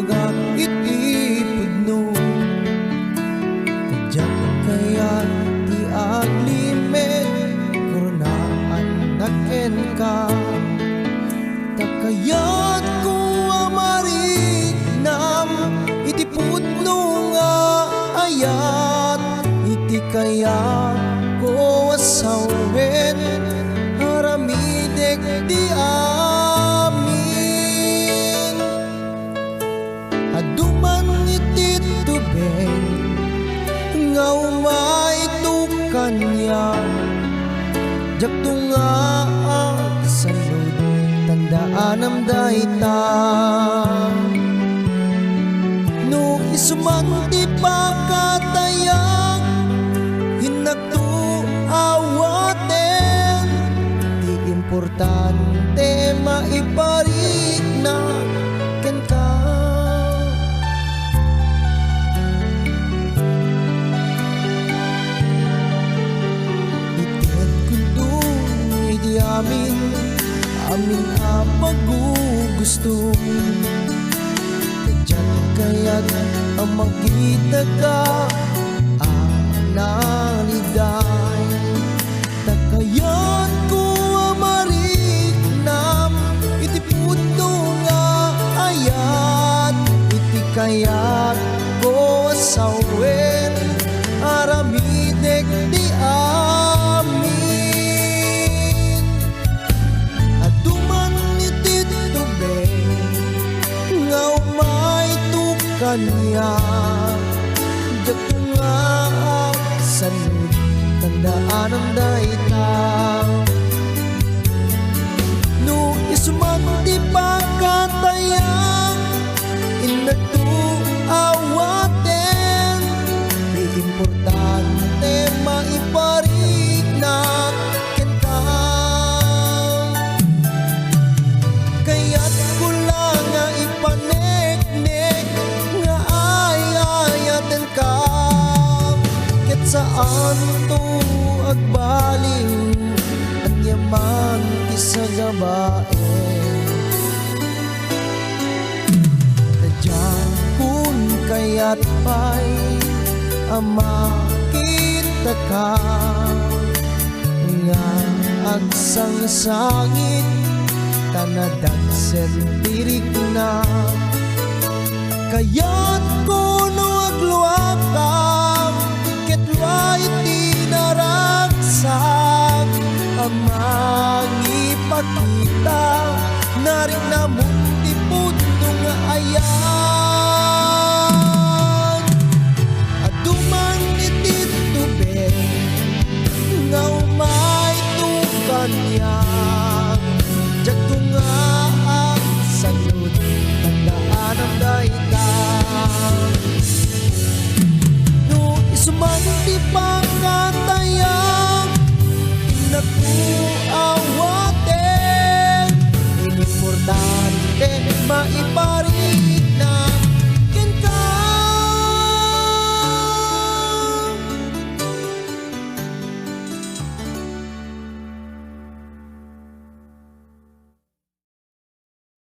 baga itipudno kadyak kaya ti aglimit koronaan naken ka takayat ko amariknam iti pudno nga ayat iti kaya ko asawen haramidek di amin aduman iti tubeng nga umay tukan niya jakto nga salud tandaan am dayta no isuman ti pakatayang hinagto awaten di importante maiparik na ken ka itet kunto iti amin a magugusto kadyak kaya't ang makita ka analiday takayan ko amariknam iti pudno nga ayat iti kaya't ko asawen aramidek di amin aduman iti tubeng nga umay tukan niya jakto nga salud tandaan ang dayta no isuman ti pakatayang inagto awaten di importante maiparik na ken ka kaya't ko lang nga ipaneknek nga ayayaten ka ket saan to agbaliw ang yaman ti sa gabae tadyak kun kaya't pa'y makita ka nga agsangsangit tanadag sentirik na kaya't kuno agluwak ka ketwa iti naragsak ang mangipakita naring namon ti pudno nga ayan aduman iti tubeng nga umay tukan niya jakto nga salud tandaan ang dayta no isuman ti pakatayang nagtuawaten importante maiparik